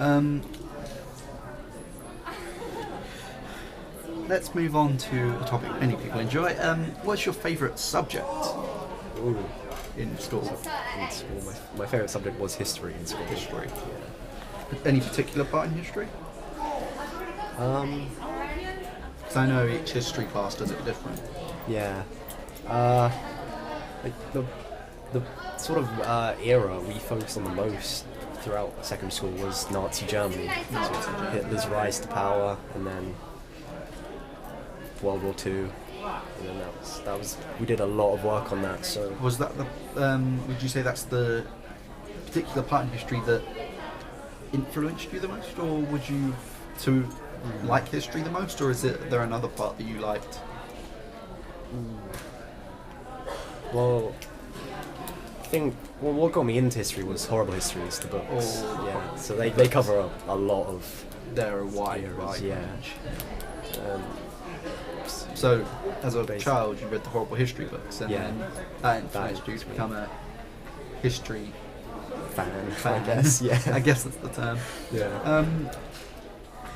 Um, let's move on to a topic many people enjoy. What's your favourite subject Ooh, in school? in school, my favourite subject was history in school. History. Yeah. Any particular part in history? Um, Because I know each history class does it different. yeah. Like the sort of era we focused on the most throughout secondary school was Nazi Germany. So Hitler's rise to power, and then World War Two, and then that was we did a lot of work on that. So Was that the? Would you say that's the particular part in history that influenced you the most, or would you to like history the most, or is there another part that you liked? well, I think what got me into history was Horrible Histories, the books. Oh, Yeah, so they cover a lot of They're a wide eras. variety. Yeah. Um, So, as a Basically. child, you read the horrible history books, and Yeah. then that influenced you to influenced me. become a history fan, fan. I guess. Yeah. I guess that's the term. Yeah.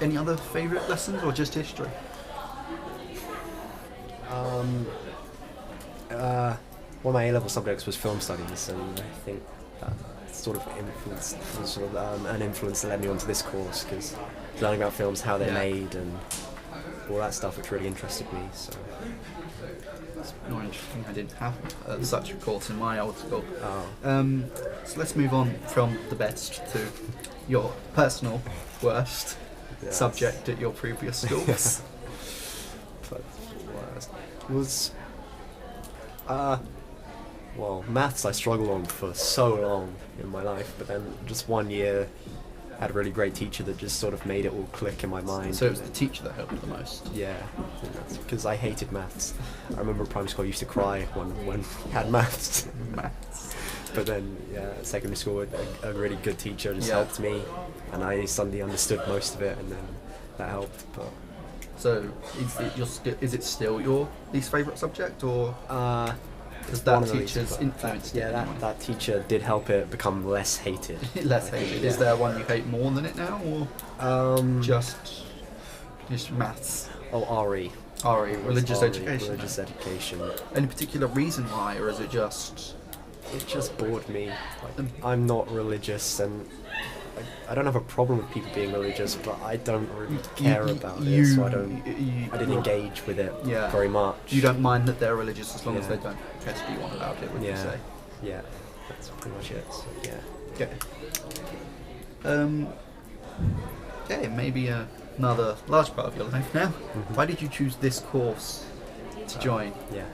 Any other favourite lessons, or just history? One of my A-level subjects was film studies, and I think that sort of influenced, was sort of an influence that led me onto this course, because learning about films, how they're Yeah. made, and all that stuff, which really interested me. So, It's more interesting. I didn't have such a course in my old school. oh, So let's move on from the best to your personal worst yes. subject at your previous schools. But worst was, well, maths I struggled on for so long in my life, but then just one year I had a really great teacher that just sort of made it all click in my mind. So it was the teacher that helped the most. Yeah, I think that's because I hated maths. I remember primary school I used to cry when we had maths. Maths. But then, yeah, at secondary school, a really good teacher just Yeah. helped me, and I suddenly understood most of it, and then that helped. But So is it still your least favourite subject, or does one that of the least, teacher's but influenced yeah, it? that teacher did help it become less hated. Less hated. Is there one you hate more than it now, or just maths? RE. RE, religious RE, education. Religious education. Any particular reason why, or is it just? It just bored me. Like, I'm not religious, and I don't have a problem with people being religious, but I don't really care about it, so I didn't engage with it Yeah. very much. You don't mind that they're religious as long as Yeah. they don't pester you on about it, would you Yeah. say? Yeah, that's pretty much it. So, yeah. Okay. Okay, maybe another large part of your life now. Why did you choose this course to join? Yeah.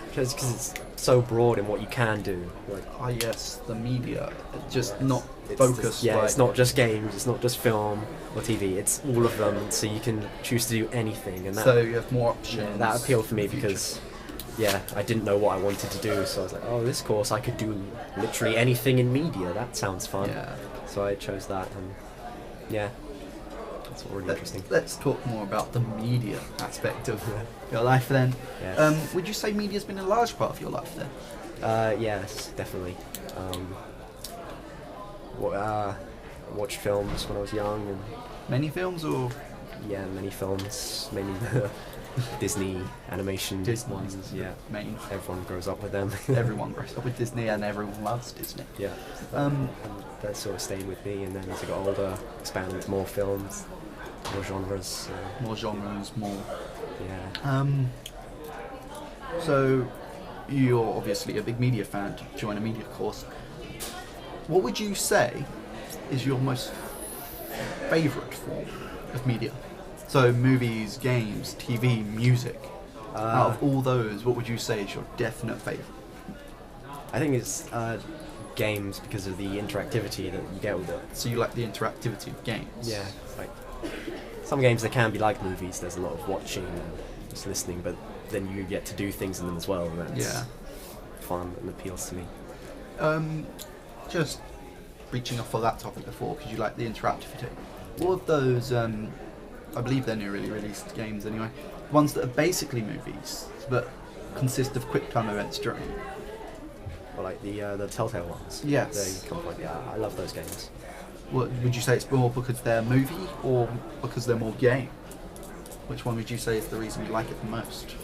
Because it's so broad in what you can do. Like, Ah, yes, the media, just not it's focused. just- yeah, like, it's not just games. It's not just film or TV. It's all of them. So you can choose to do anything, and that so you have more yeah, options. that appealed for me in the future. because yeah, I didn't know what I wanted to do. So I was like, oh, this course I could do literally anything in media. That sounds fun. Yeah. So I chose that, and yeah, that's really interesting. Let's talk more about the media aspect of your life then. Yes. Would you say media's been a large part of your life then? Yes, definitely. I watched films when I was young, and Many films, or yeah, many films, mainly the Disney animation Disney ones. Yeah, main? everyone grows up with them. Everyone grows up with Disney and everyone loves Disney. Yeah. And that sort of stayed with me, and then as I got older, expanded into more films, more genres. More genres, more. Yeah. So, you're obviously a big media fan to join a media course. What would you say is your most favourite form of media? So, movies, games, TV, music. Out of all those, what would you say is your definite favourite? I think it's games because of the interactivity that you get with it. So, you like the interactivity of games? Yeah, like some games they can be like movies. There's a lot of watching and just listening, but then you get to do things in them as well, and that's Yeah. fun and appeals to me. Just reaching off of that topic before, because you like the interactivity. What of those, I believe they're newly released games anyway, ones that are basically movies, but consist of quick time events during? Or like the Telltale ones. Yes. They come from, yeah, I love those games. What, would you say it's more because they're movie or because they're more game? Which one would you say is the reason you like it the most?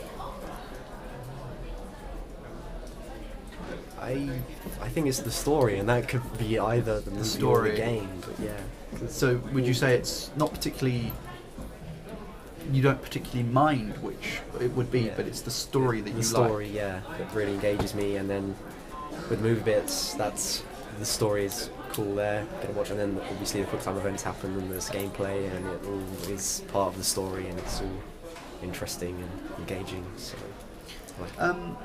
I think it's the story, and that could be either the movie or story. the game. But yeah. So would you say it's not particularly, you don't particularly mind which it would be, Yeah. but it's the story that The you story, yeah, that really engages me, and then with movie bits, that's the story is cool there. Get to watch, and then obviously the quick time events happen, and there's gameplay, and it all is part of the story, and it's all interesting and engaging. So, I like like?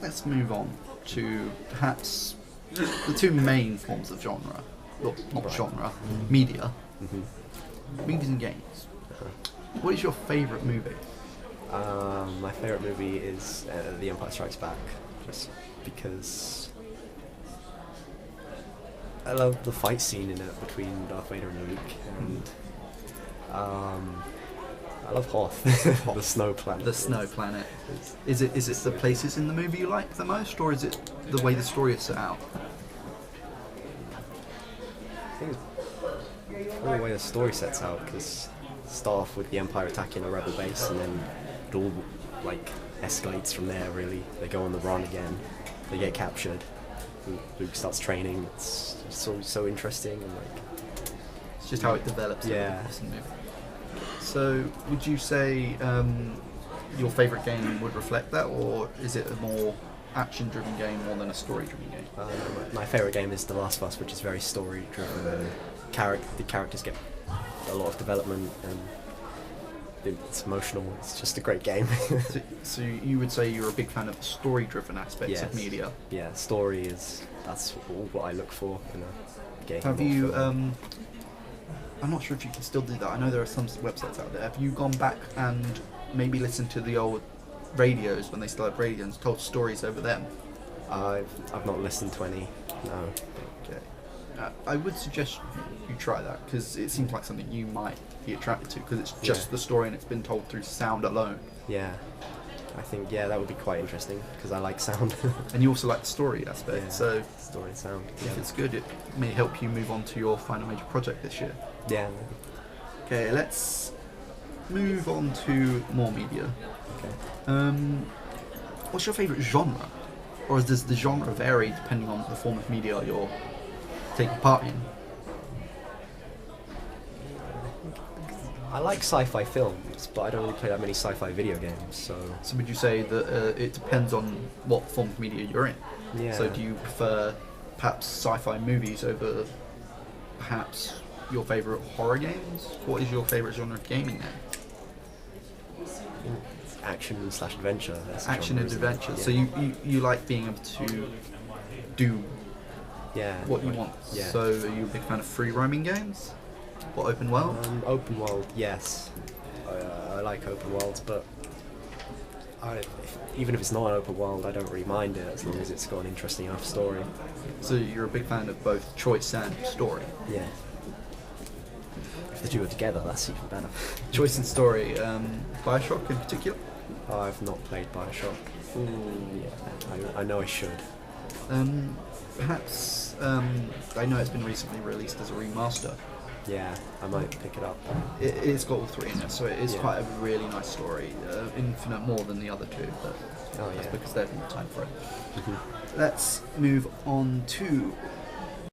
Let's move on to perhaps the two main forms of genre, well, not Right. genre, media, Mhm. movies and games. Uh-huh. What is your favourite movie? My favourite movie is The Empire Strikes Back, just because I love the fight scene in it between Darth Vader and Luke, and I love Hoth, the snow planet. The Snow Planet. Is it the places in the movie you like the most, or is it the way the story is set out? I think it's probably the way the story sets out, because start off with the Empire attacking a rebel base, and then it all like escalates from there. Really, they go on the run again. They get captured. Luke starts training. It's so interesting, and like It's just how it develops in Yeah. the movie. So, would you say your favourite game would reflect that, or is it a more action-driven game more than a story-driven game? my favourite game is The Last of Us, which is very story driven. The characters get a lot of development, and it's emotional. It's just a great game. So you would say you're a big fan of the story-driven aspects of Yes. media. Yeah, story that's all what I look for in a game. Have or you? film. I'm not sure if you can still do that. I know there are some websites out there. Have you gone back and maybe listened to the old radios when they still had radios and told stories over them? I've not listened to any. No. Okay. I would suggest you try that because it seems like something you might be attracted to because it's just Yeah. the story and it's been told through sound alone. Yeah. I think that would be quite interesting because I like sound. And you also like the story aspect, Yeah. so Story and sound. if it's good, it may help you move on to your final major project this year. Yeah. Okay, let's move on to more media. Okay. What's your favourite genre? Or does the genre vary depending on the form of media you're taking part in? I like sci-fi films, but I don't really play that many sci-fi video games. So So would you say that it depends on what form of media you're in? yeah. So do you prefer perhaps sci-fi movies over perhaps your favourite horror games? What is your favourite genre of gaming then? It's action slash adventure. That's the Action genre, and isn't it? adventure. Yeah. So you like being able to do yeah. what you want. Yeah. So are you a big fan of free roaming games? Or open world? Open world, yes. I like open worlds, but even if it's not an open world, I don't really mind it as long as it's got an interesting enough story. So you're a big fan of both choice and story. Yeah. If the two are together, that's even better. Choice and story. Bioshock in particular. I've not played Bioshock. Yeah, I know I should. Perhaps I know it's been recently released as a remaster. Yeah, I might pick it up. It's got all three in it, so it is Yeah. quite a really nice story. Infinite more than the other two, but Oh that's yeah. because they have more time for it. Mhm. Let's move on to